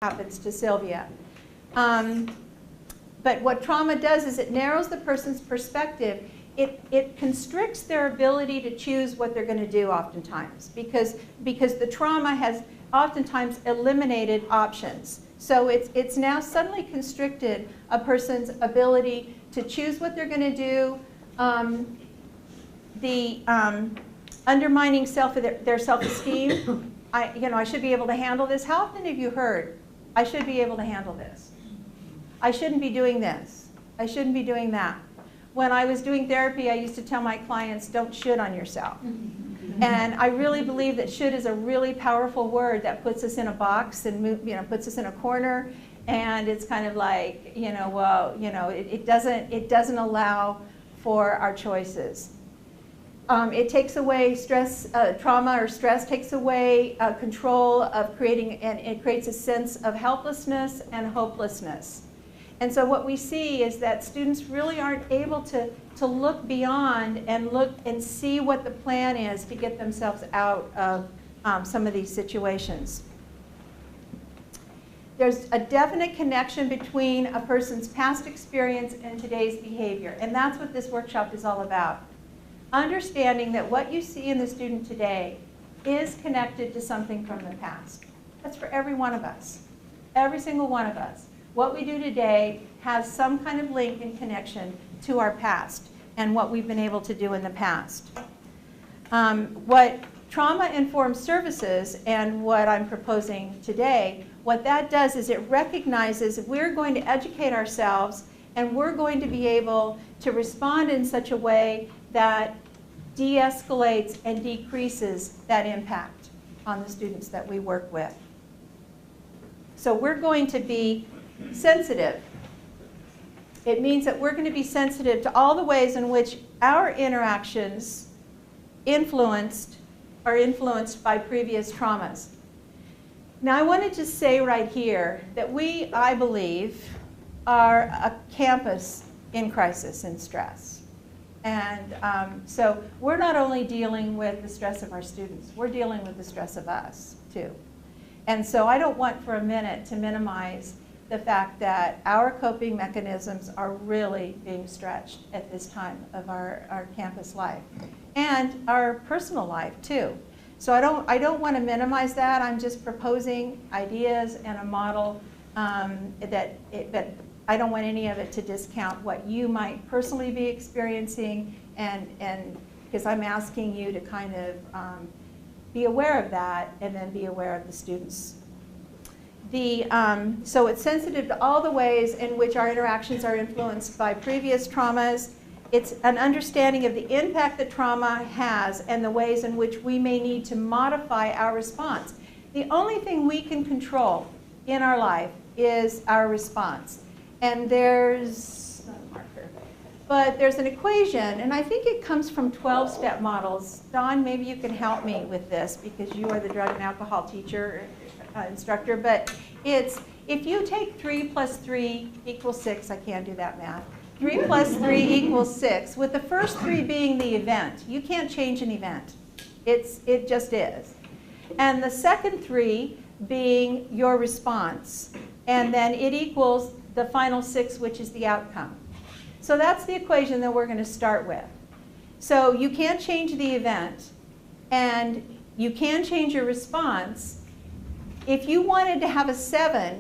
happens to Sylvia. But what trauma does is it narrows the person's perspective. It constricts their ability to choose what they're going to do oftentimes because the trauma has oftentimes eliminated options. So it's now suddenly constricted a person's ability to choose what they're going to do. Undermining their self-esteem. I should be able to handle this. How often have you heard, I should be able to handle this? I shouldn't be doing this. I shouldn't be doing that. When I was doing therapy, I used to tell my clients, don't should on yourself. And I really believe that should is a really powerful word that puts us in a box and puts us in a corner. And it's kind of like, it doesn't allow for our choices. It takes away stress, trauma or stress takes away control of creating, and it creates a sense of helplessness and hopelessness. And so what we see is that students really aren't able to look beyond and look and see what the plan is to get themselves out of some of these situations. There's a definite connection between a person's past experience and today's behavior, and that's what this workshop is all about. Understanding that what you see in the student today is connected to something from the past. That's for every one of us, every single one of us. What we do today has some kind of link and connection to our past and what we've been able to do in the past. What trauma-informed services and what I'm proposing today, what that does is it recognizes we're going to educate ourselves and we're going to be able to respond in such a way that de-escalates and decreases that impact on the students that we work with. So we're going to be sensitive. It means that we're going to be sensitive to all the ways in which our interactions are influenced by previous traumas. Now I wanted to say right here that we, I believe, are a campus in crisis and stress. And so we're not only dealing with the stress of our students, we're dealing with the stress of us too. And so I don't want for a minute to minimize the fact that our coping mechanisms are really being stretched at this time of our campus life and our personal life too. So I don't want to minimize that. I'm just proposing ideas and a model that I don't want any of it to discount what you might personally be experiencing, and because I'm asking you to kind of be aware of that and then be aware of the students. So it's sensitive to all the ways in which our interactions are influenced by previous traumas. It's an understanding of the impact that trauma has and the ways in which we may need to modify our response. The only thing we can control in our life is our response. And there's not a marker, but there's an equation, and I think it comes from 12-step models. Dawn, maybe you can help me with this because you are the drug and alcohol teacher, instructor, but it's if you take 3 plus 3 equals 6, I can't do that math. 3 plus 3 equals 6, with the first 3 being the event. You can't change an event. It just is. And the second 3 being your response. And then it equals the final 6, which is the outcome. So that's the equation that we're going to start with. So you can't change the event, and you can change your response. If you wanted to have a 7,